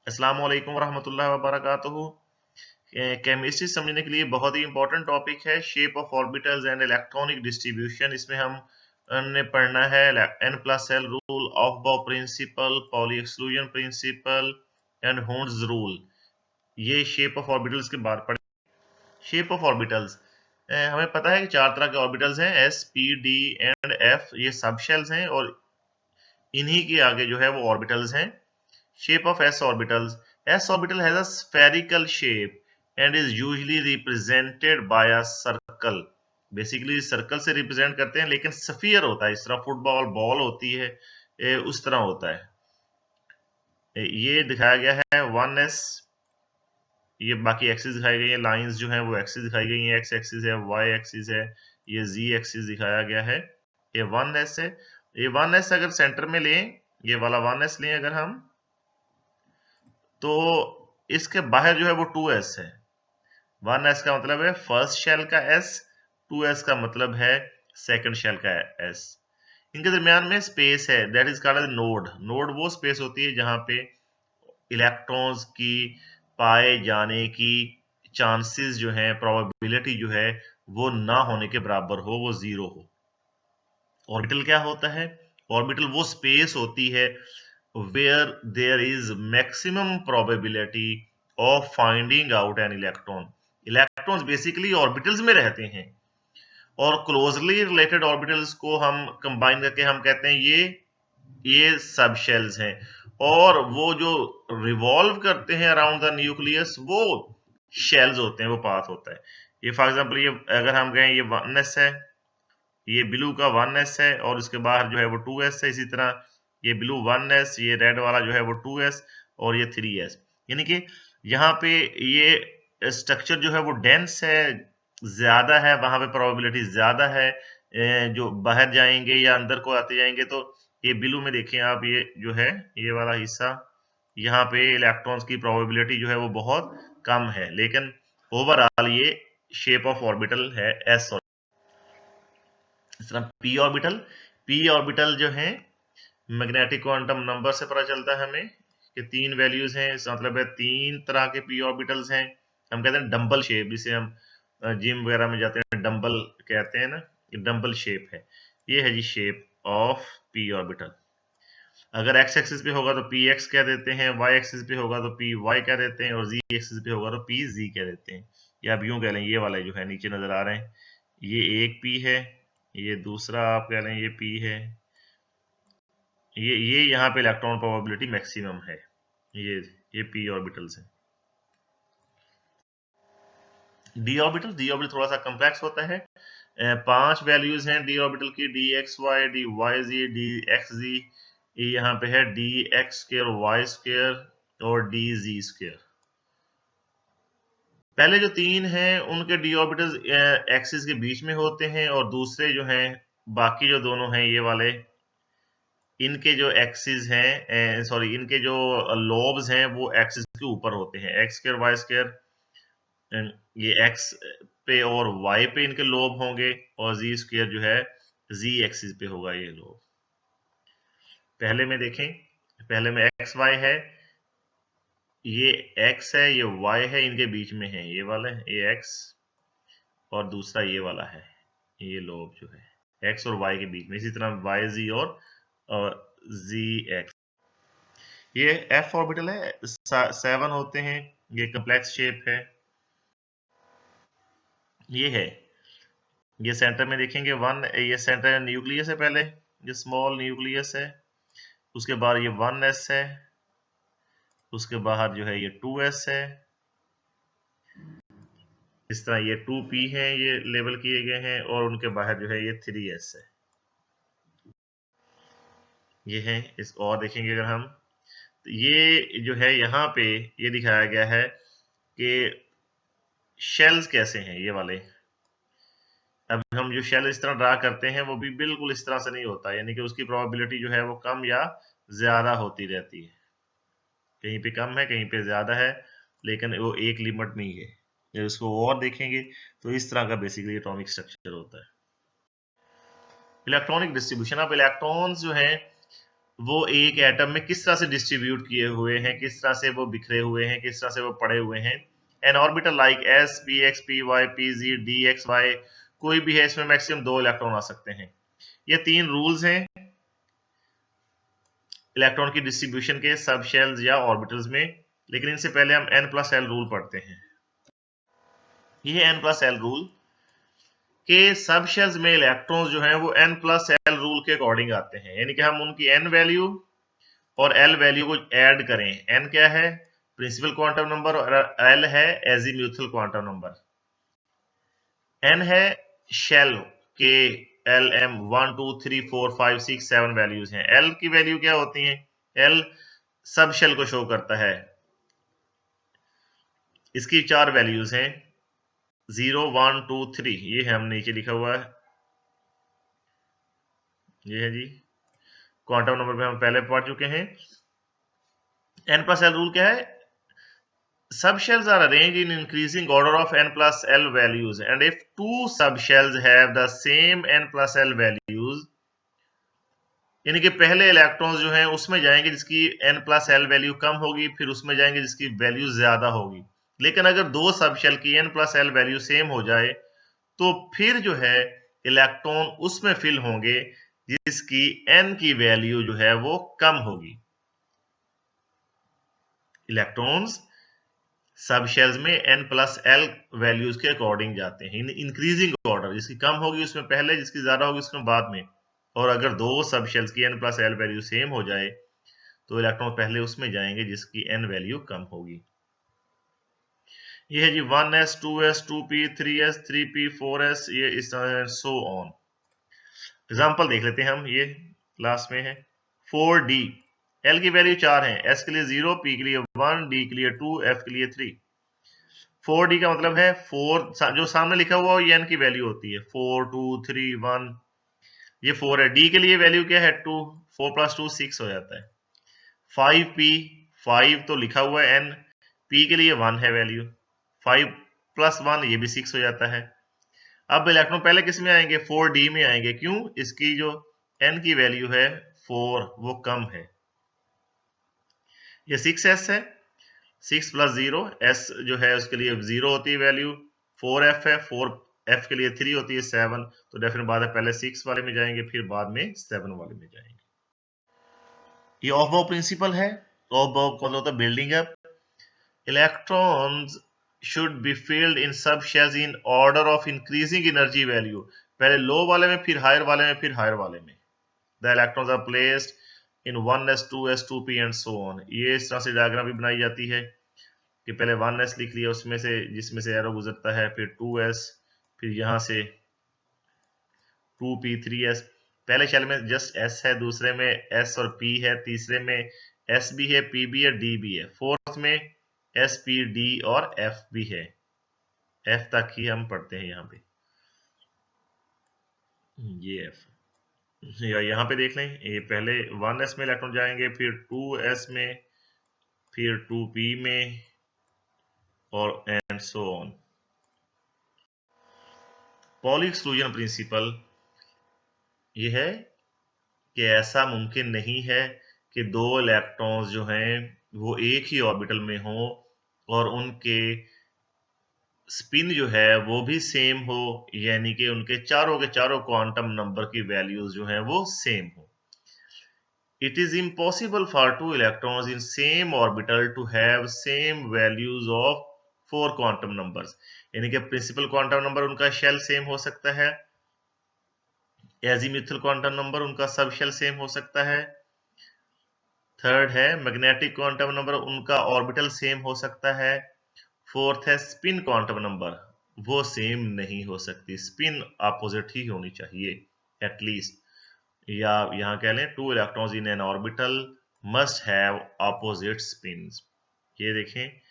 अस्सलाम वालेकुम वरहमतुल्लाहि वबरकातुहू। केमिस्ट्री समझने के लिए बहुत ही इंपॉर्टेंट टॉपिक है shape of orbitals and electronic distribution. इसमें हमने पढ़ना है n plus L rule, Aufbau principle, Pauli exclusion principle and हूर्न्स रूल। ये शेप ऑफ ऑर्बिटल्स के बारे पढ़े। शेप ऑफ ऑर्बिटल्स हमें पता है कि चार तरह के ऑर्बिटल्स हैं, s, p, d and f। ये सब शेल्स हैं और इन्हीं के आगे जो है वो ऑर्बिटल्स हैं। Shape of s orbitals. S orbital has a spherical shape and is usually represented by a circle. Basically circle से रिप्रेजेंट करते हैं, लेकिन स्फीयर होता है, इस तरह फुटबॉल बॉल होती है, उस तरह होता है। ये दिखाया गया है 1s। ये बाकी एक्सिस दिखाई गई है, लाइंस जो है वो एक्सिस दिखाई गई है, एक्स एक्सिस है, वाई एक्सिस है, ये जी एक्सिस दिखाया गया है। ये 1s है। ये 1s अगर सेंटर में लें, ये वाला 1s लें अगर हम, तो इसके बाहर जो है वो 2s है। 1s का मतलब है फर्स्ट शेल का s, 2s का मतलब है सेकंड शेल का s। इनके दरमियान में स्पेस है, that is called as node. Node वो स्पेस होती है जहां पे इलेक्ट्रॉन्स की पाए जाने की चांसेस जो है, प्रोबेबिलिटी जो है वो ना होने के बराबर हो, वो जीरो हो। ऑर्बिटल क्या होता है? ऑर्बिटल वो स्पेस होती है where there is maximum probability of finding out an electron. Electrons basically orbitals में रहते हैं और क्लोजली रिलेटेड ऑर्बिटल्स को हम कंबाइन करके हम कहते हैं ये सब शेल्स हैं। और वो जो रिवॉल्व करते हैं अराउंड द न्यूक्लियस, वो शेल्स होते हैं, वो पाथ होता है। ये फॉर एग्जांपल, ये अगर हम कहें ये 1s है, ये ब्लू का 1s है और इसके बाहर जो है वो 2s है। इसी तरह ये ब्लू 1s, ये रेड वाला जो है वो 2s और ये 3s। यानी कि यहाँ पे ये स्ट्रक्चर जो है वो डेंस है, ज्यादा है, वहां पे प्रोबेबिलिटी ज्यादा है। जो बाहर जाएंगे या अंदर को आते जाएंगे, तो ये ब्लू में देखें आप, ये जो है ये वाला हिस्सा, यहाँ पे इलेक्ट्रॉन्स की प्रोबेबिलिटी जो है वो बहुत कम है, लेकिन ओवरऑल ये शेप ऑफ ऑर्बिटल है एस। इस तरह पी ऑर्बिटल जो है मैग्नेटिक क्वांटम नंबर से पता चलता है हमें कि 3 वैल्यूज हैं। इसका मतलब है 3 तरह के पी ऑर्बिटल्स हैं। हम कहते हैं डंबल शेप, जिसे हम जिम वगैरह में जाते हैं डंबल कहते हैं ना, ये डंबल शेप है। ये है जी शेप ऑफ पी ऑर्बिटल। अगर एक्स एक्सिस पे होगा तो पी एक्स कह देते हैं, वाई एक्सिस पे होगा तो पी वाई कह देते हैं, और जी एक्सिस पे होगा तो पी जी कह देते हैं। या आप यूं कह लें, ये वाले जो है नीचे नजर आ रहे हैं, ये एक पी है, ये दूसरा आप कह लें ये पी है। ये यहाँ पे इलेक्ट्रॉन प्रोबेबिलिटी मैक्सिमम है। ये पी ऑर्बिटल्स है। डी ऑर्बिटल थोड़ा सा कॉम्प्लेक्स होता है। 5 वैल्यूज हैं डी ऑर्बिटल की, D X Y, D Y Z, D X Z. ये यहाँ पे है D X square, Y square और डी जी स्क्र। पहले जो 3 हैं उनके डी ऑर्बिटल्स एक्सिस के बीच में होते हैं, और दूसरे जो हैं, बाकी जो दोनों हैं ये वाले, इनके जो एक्सिस हैं, सॉरी, इनके जो लोब्स हैं वो एक्सिस के ऊपर होते हैं। एक्स स्क्र, वाई स्क्र, ये एक्स पे और वाई पे इनके लोब होंगे, और जी स्क्र जो है जी एक्सिस पे होगा ये लोब। पहले में देखें, पहले में एक्स वाई है, ये एक्स है, ये वाई है, इनके बीच में है ये वाला, ये एक्स, और दूसरा ये वाला है, ये लोब जो है एक्स और वाई के बीच में। इसी तरह वाई जी और जी एक्स। ये एफ ऑर्बिटल है, 7 होते हैं, ये कॉम्प्लेक्स शेप है। ये है, ये सेंटर में देखेंगे 1, ये सेंटर न्यूक्लियस है, पहले ये स्मॉल न्यूक्लियस है, उसके बाद ये 1s है, उसके बाहर जो है ये 2s है। इस तरह ये 2p है, ये लेबल किए गए हैं, और उनके बाहर जो है ये 3s है। ये है इस, और देखेंगे अगर हम, तो ये जो है यहाँ पे ये दिखाया गया है कि शेल्स कैसे हैं ये वाले। अब हम जो शेल इस तरह ड्रा करते हैं वो भी बिल्कुल इस तरह से नहीं होता, यानी कि उसकी प्रोबेबिलिटी जो है वो कम या ज्यादा होती रहती है। कहीं पे कम है, कहीं पे ज्यादा है, लेकिन वो एक लिमिट में ही है। जब इसको और देखेंगे तो इस तरह का बेसिकली एटॉमिक स्ट्रक्चर होता है। इलेक्ट्रॉनिक डिस्ट्रीब्यूशन, अब इलेक्ट्रॉन्स जो हैं वो एक एटम में किस तरह से डिस्ट्रीब्यूट किए हुए हैं, किस तरह से वो बिखरे हुए हैं, किस तरह से वो पड़े हुए हैं। An orbital like S P X P Y P Z D X Y कोई भी है, इसमें मैक्सिमम 2 इलेक्ट्रॉन आ सकते हैं। ये 3 रूल्स हैं इलेक्ट्रॉन की डिस्ट्रीब्यूशन के सब शेल्स या ऑर्बिटल्स में। लेकिन इनसे पहले हम n प्लस एल रूल पढ़ते हैं। ये n प्लस एल रूल के सब शेल्स में इलेक्ट्रॉन्स जो हैं वो n प्लस एल रूल के अकॉर्डिंग आते हैं, यानी कि हम उनकी n वैल्यू और l वैल्यू को ऐड करें। n क्या है? प्रिंसिपल क्वांटम नंबर, और l है एजीम्यूथल क्वांटम नंबर। n है शेल के एल एम 1 2 3 4 5 6 7 वैल्यूज हैं। l की वैल्यू क्या होती है? l सब शेल को शो करता है। इसकी 4 वैल्यूज हैं 0 1 2 3, ये है, हमने नीचे लिखा हुआ है, ये है जी क्वांटम नंबर पे हम पहले पढ़ चुके हैं। n प्लस एल रूल क्या है? Subshells are arranged in increasing order of n plus l values, and if two subshells have the same n plus l values, यानी कि पहले इलेक्ट्रॉन्स जो हैं उसमें जाएंगे जिसकी n प्लस एल वैल्यू कम होगी, फिर उसमें जाएंगे जिसकी वैल्यू ज्यादा होगी। लेकिन अगर दो सबशेल की n plus L value same हो जाए तो फिर जो है इलेक्ट्रॉन उसमें फिल होंगे जिसकी n की वैल्यू जो है वो कम होगी। इलेक्ट्रॉन्स सब शेल्स में n प्लस एल वैल्यूज के अकॉर्डिंग जाते हैं इन इंक्रीजिंग ऑर्डर, जिसकी कम होगी उसमें पहले, जिसकी ज्यादा होगी उसमें बाद में। और अगर दो सब शेल्स की n plus L value same हो जाए तो इलेक्ट्रॉन पहले उसमें जाएंगे जिसकी n वैल्यू कम होगी। ये है जी 1s 2s 2p 3s 3p 4s, ये इस तरह सो ऑन। एग्जाम्पल देख लेते हैं हम, ये लास्ट में है 4d। l की वैल्यू 4 है, s के लिए 0, p के लिए 1, d के लिए 2, f के लिए 3। 4d का मतलब है 4 जो सामने लिखा हुआ ये n की वैल्यू होती है, 4 2 3 1, ये 4 है। d के लिए वैल्यू क्या है? 2, 4 प्लस 2 6 हो जाता है। 5p, 5 तो लिखा हुआ है n, p के लिए 1 है वैल्यू, 5 प्लस 1 ये भी 6 हो जाता है। अब इलेक्ट्रॉन पहले किस में आएंगे? 4d में आएंगे। क्यों? इसकी जो n की वैल्यू है 4 वो कम है। ये 6s है, 6 प्लस 0, s जो है उसके लिए 0 होती है वैल्यू, 4f है, 4f के लिए 3 होती है 7, तो डेफिनेट बात है पहले 6 वाले में जाएंगे फिर बाद में 7 वाले में जाएंगे। ये ऑफ बाउ प्रिंसिपल है। ऑफ बाउ कौन होता है? Building up. Electrons should be filled in subshells in order of increasing energy value, पहले लो वाले में, फिर हायर वाले में, फिर हायर वाले में। The electrons are placed in 1s 2s 2p and so on। ये इस तरह से डायग्राम भी बनाई जाती है कि पहले 1s लिख लिया उसमें से जिसमें से एरो गुजरता है, फिर 2s, फिर यहाँ से 2p 3s। पहले शेल में जस्ट s है, दूसरे में s और p है, तीसरे में s भी है, p भी है, d भी है, फोर्थ में s p d और f भी है। f तक ही हम पढ़ते हैं यहाँ पे, ये f। या यहाँ पे देख लें, ये पहले 1s में इलेक्ट्रॉन जाएंगे, फिर 2s में, फिर 2p में, और and so on. Poly exclusion principal ये है कि ऐसा मुमकिन नहीं है कि दो इलेक्ट्रॉन्स जो हैं वो एक ही ऑर्बिटल में हों और उनके स्पिन जो है वो भी सेम हो, यानी कि उनके चारों के चारों क्वांटम नंबर की वैल्यूज जो हैं वो सेम हो। It is impossible for two electrons in same orbital to have same values of 4 quantum numbers, यानी कि प्रिंसिपल क्वांटम नंबर उनका शेल सेम हो सकता है, एजीम्यूथल क्वांटम नंबर उनका सब शेल सेम हो सकता है, थर्ड है मैग्नेटिक क्वांटम नंबर उनका ऑर्बिटल सेम हो सकता है, फोर्थ है स्पिन क्वांटम नंबर वो सेम नहीं हो सकती, स्पिन अपोजिट ही होनी चाहिए एटलीस्ट, या यहाँ कह लें two electrons in an orbital must have opposite spins. ये देखें,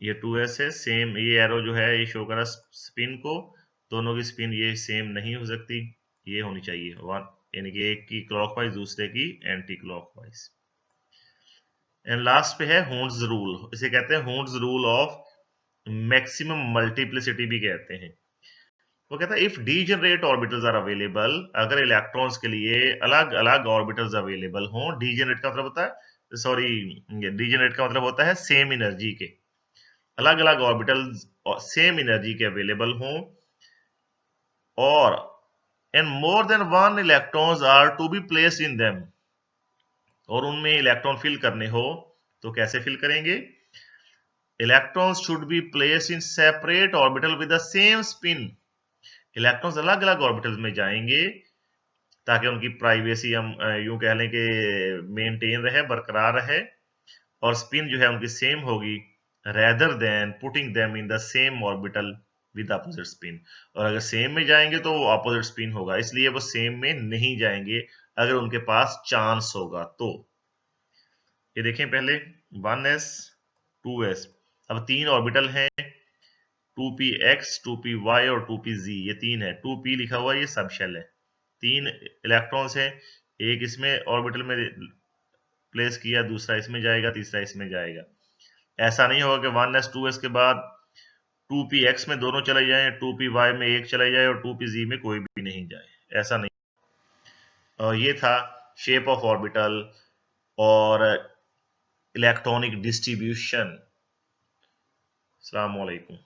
ये 2s है, सेम ये एरो जो है ये शो कर रहा स्पिन को, दोनों की स्पिन ये सेम नहीं हो सकती, ये होनी चाहिए वन, यानी कि एक की क्लॉकवाइज दूसरे की एंटी क्लॉकवाइज। एंड लास्ट पे है हून्स रूल, इसे कहते हैं Hund's rule of maximum multiplicity भी कहते हैं। वो कहता है if degenerate orbitals are available, अगर इलेक्ट्रॉन्स के लिए अलग अलग ऑर्बिटल्स अवेलेबल हों, डीजेनरेट का मतलब होता है, सॉरी, डीजेनरेट का मतलब होता है सेम एनर्जी के, अलग अलग ऑर्बिटल्स सेम एनर्जी के अवेलेबल हों, और and more than one electrons are to be placed in them, और उनमें इलेक्ट्रॉन फिल करने हो तो कैसे फिल करेंगे? Electrons should be placed in separate orbital with the same spin, electrons अलग अलग ऑर्बिटल्स में जाएंगे ताकि उनकी प्राइवेसी हम यूं कह लें कि मेंटेन रहे, बरकरार रहे, और स्पिन जो है उनकी सेम होगी, rather than putting them in the same orbital with opposite spin, और अगर सेम में जाएंगे तो वो अपोजिट स्पिन होगा, इसलिए वो सेम में नहीं जाएंगे अगर उनके पास चांस होगा तो। ये देखें पहले 1s 2s, अब 3 ऑर्बिटल हैं, 2px 2py और 2pz, ये 3 है, 2p लिखा हुआ ये सब शेल है, 3 इलेक्ट्रॉन्स हैं, एक इसमें ऑर्बिटल में प्लेस किया, दूसरा इसमें जाएगा, तीसरा इसमें जाएगा। ऐसा नहीं होगा कि 1s 2s के बाद 2px में दोनों चले जाएं, 2py में एक चले जाए और 2pz में कोई भी नहीं जाए, ऐसा नहीं। और ये था शेप ऑफ ऑर्बिटल और इलेक्ट्रॉनिक डिस्ट्रीब्यूशन। अस्सलाम वालेकुम।